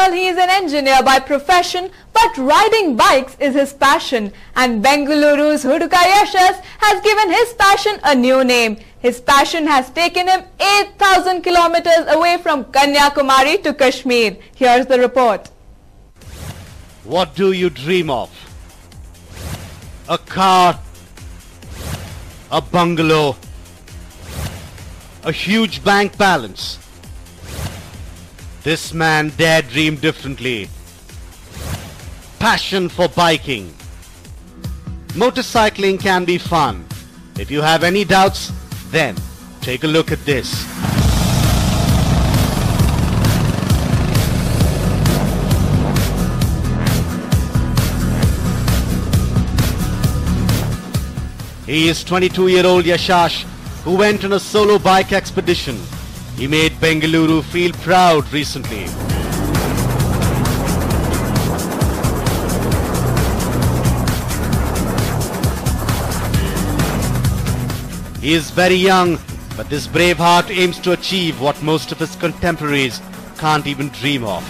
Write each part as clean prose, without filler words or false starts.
Well, he is an engineer by profession, but riding bikes is his passion. And Bengaluru's Huduka Yashas has given his passion a new name. His passion has taken him 8,000 kilometers away from Kanyakumari to Kashmir. Here's the report. What do you dream of? A car, a bungalow, a huge bank balance. This man dared dream differently. Passion for biking. Motorcycling can be fun. If you have any doubts, then take a look at this. He is 22-year-old Yashash, who went on a solo bike expedition. He made Bengaluru feel proud recently. He is very young, but this brave heart aims to achieve what most of his contemporaries can't even dream of.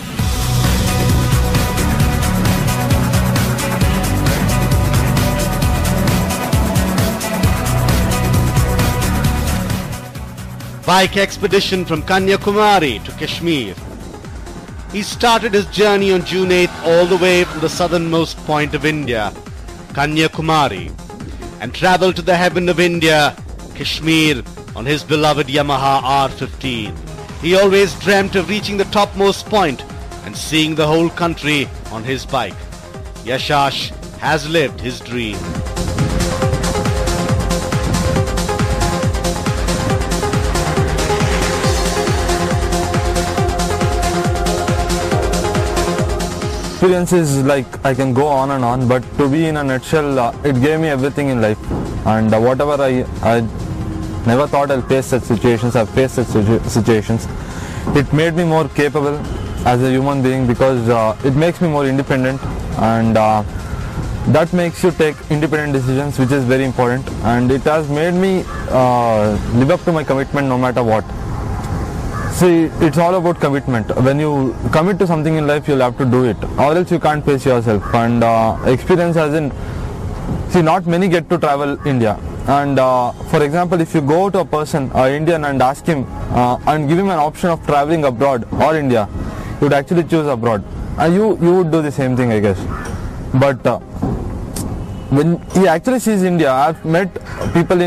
Bike expedition from Kanyakumari to Kashmir. He started his journey on June 8th all the way from the southernmost point of India, Kanyakumari, and traveled to the heaven of India, Kashmir, on his beloved Yamaha R15. He always dreamt of reaching the topmost point and seeing the whole country on his bike. Yashash has lived his dream. Experiences like I can go on and on, but to be in a nutshell, it gave me everything in life, and whatever I never thought I'll face such situations, I've faced such situations. It made me more capable as a human being because it makes me more independent, and that makes you take independent decisions, which is very important, and it has made me live up to my commitment no matter what. See, it's all about commitment. When you commit to something in life, you'll have to do it, or else you can't face yourself. And experience as in, see, not many get to travel India. And for example, if you go to a person, an Indian, and ask him and give him an option of traveling abroad or India, he would actually choose abroad. And you would do the same thing, I guess. But when he actually sees India, I've met people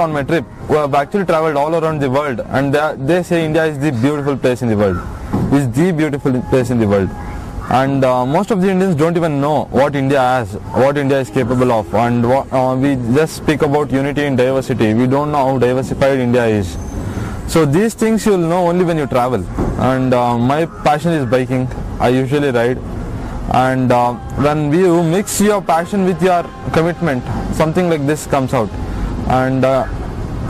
on my trip who have actually traveled all around the world, and they say India is the beautiful place in the world. It's the beautiful place in the world. And most of the Indians don't even know what India has, what India is capable of, and we just speak about unity in diversity. We don't know how diversified India is. So these things you'll know only when you travel. And my passion is biking. I usually ride. And when you mix your passion with your commitment, something like this comes out. And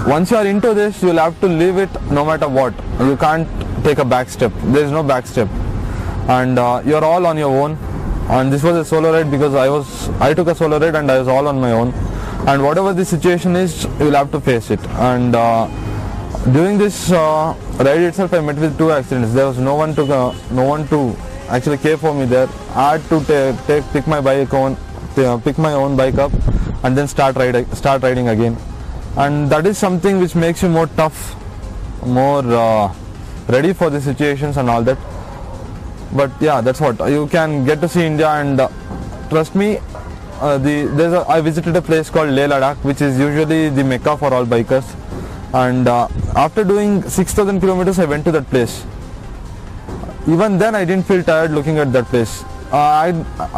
once you are into this, you'll have to leave it no matter what. You can't take a back step. There is no back step. And you're all on your own. And this was a solo ride because I took a solo ride and I was all on my own. And whatever the situation is, you'll have to face it. And during this ride itself, I met with 2 accidents. There was no one to actually care for me there. I had to pick my own bike up and then start riding again. And that is something which makes you more tough, more ready for the situations and all that. But yeah, that's what you can get to see India. And trust me, I visited a place called Leh Ladakh, which is usually the mecca for all bikers. And after doing 6,000 kilometers, I went to that place. Even then, I didn't feel tired looking at that place. I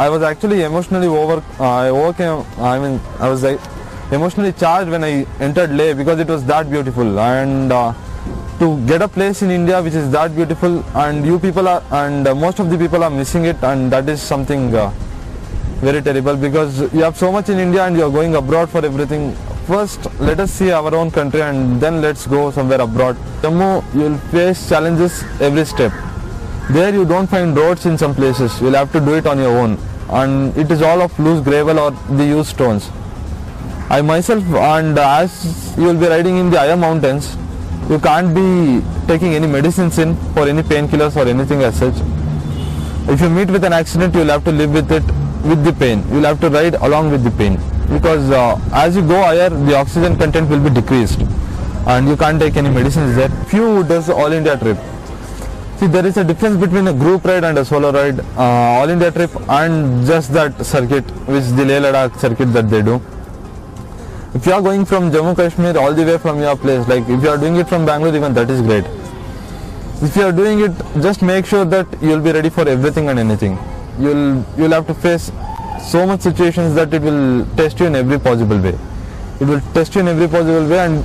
was actually emotionally I was emotionally charged when I entered Leh because it was that beautiful. And to get a place in India which is that beautiful, and most of the people are missing it, and that is something very terrible, because you have so much in India and you are going abroad for everything. First, let us see our own country, and then let's go somewhere abroad. Jammu, you will face challenges every step. There you don't find roads in some places. You'll have to do it on your own, and it is all of loose gravel or the used stones. I myself, and as you will be riding in the higher mountains, You can't be taking any medicines in for any painkillers or anything as such. If you meet with an accident, you'll have to live with it, with the pain. You'll have to ride along with the pain, because as you go higher, the oxygen content will be decreased and you can't take any medicines there. Few does all India trip. See, there is a difference between a group ride and a solo ride. All India trip and just that circuit, which is the Leh Ladakh circuit that they do. If you are going from Jammu Kashmir all the way from your place, like if you are doing it from Bangalore, even that is great. If you are doing it, just make sure that you will be ready for everything and anything. You'll have to face so much situations that it will test you in every possible way. It will test you in every possible way, and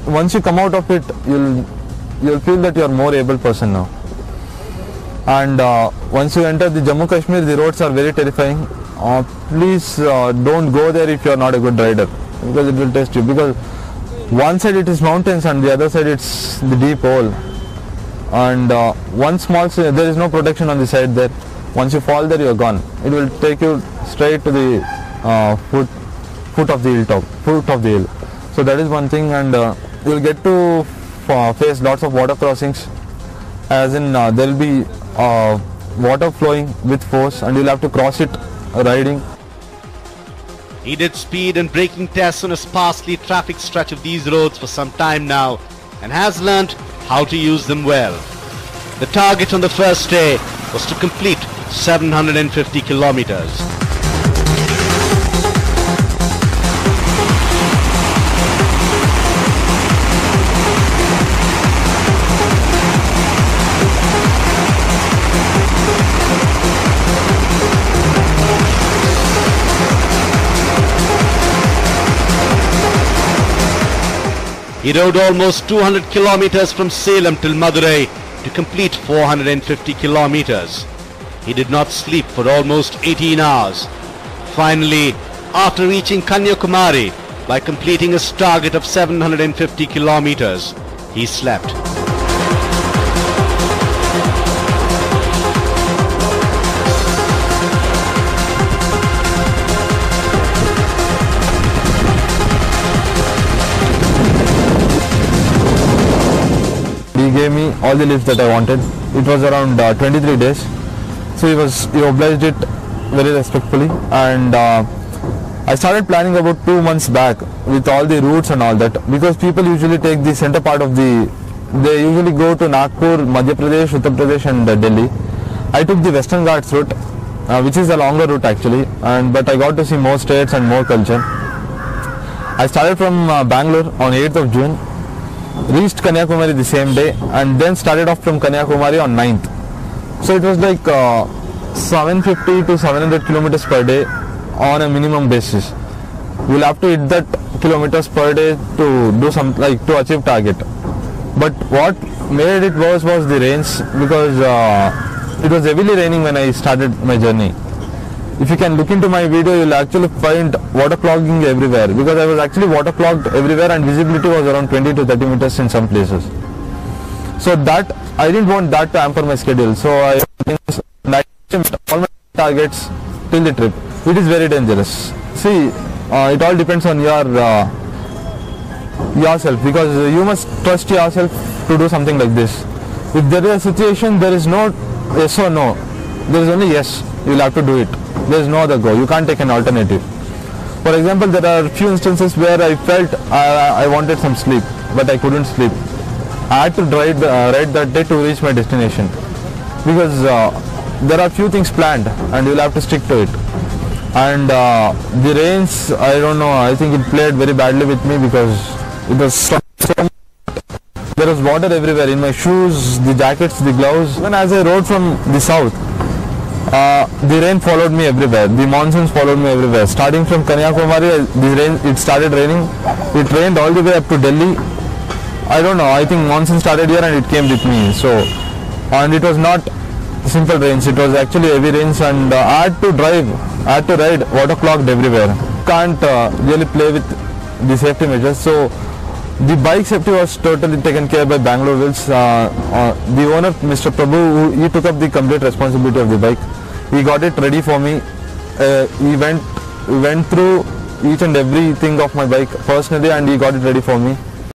once you come out of it, you'll feel that you are more able person now. And once you enter the Jammu Kashmir, the roads are very terrifying. Please don't go there if you are not a good rider, because it will test you. Because one side it is mountains and the other side it's the deep hole. And one small, there is no protection on the side there. Once you fall there, you are gone. It will take you straight to the foot of the hilltop, foot of the hill. So that is one thing, and you will get to face lots of water crossings, as in there will be water flowing with force and you will have to cross it riding. He did speed and braking tests on a sparsely traffic stretch of these roads for some time now and has learnt how to use them well. The target on the first day was to complete 750 kilometers. He rode almost 200 kilometers from Salem till Madurai to complete 450 kilometers. He did not sleep for almost 18 hours. Finally, after reaching Kanyakumari by completing his target of 750 kilometers, he slept. He gave me all the lifts that I wanted. It was around 23 days. So he obliged it very respectfully, and I started planning about 2 months back with all the routes and all that, because people usually take the center part of they usually go to Nagpur, Madhya Pradesh, Uttar Pradesh and Delhi. I took the Western Ghats route, which is a longer route actually, but I got to see more states and more culture. I started from Bangalore on 8th of June, reached Kanyakumari the same day, and then started off from Kanyakumari on 9th. So it was like 750 to 700 kilometers per day on a minimum basis. You will have to hit that kilometers per day to do to achieve target. But what made it worse was the rains, because it was heavily raining when I started my journey. If you can look into my video, you will actually find water clogging everywhere, because I was actually water clogged everywhere and visibility was around 20 to 30 meters in some places. So that I didn't want that to hamper my schedule. So I achieved all my targets till the trip. It is very dangerous. See, it all depends on yourself, because you must trust yourself to do something like this. If there is a situation, there is no yes or no. There is only yes. You will have to do it. There is no other go. You can't take an alternative. For example, there are few instances where I felt I wanted some sleep, but I couldn't sleep. I had to ride that day to reach my destination, because there are few things planned and you will have to stick to it. And the rains, I don't know, I think it played very badly with me, because it was so there was water everywhere in my shoes, the jackets, the gloves. Even as I rode from the south, the rain followed me everywhere. The monsoons followed me everywhere. Starting from Kanyakumari, it started raining. It rained all the way up to Delhi. I don't know, I think monsoon started here and it came with me. So, and it was not simple rains, it was actually heavy rains, and I had to ride water clogged everywhere. Can't really play with the safety measures. So the bike safety was totally taken care by Bangalore Wheels. The owner, Mr. Prabhu, he took up the complete responsibility of the bike. He got it ready for me. He went through each and everything of my bike personally, and he got it ready for me.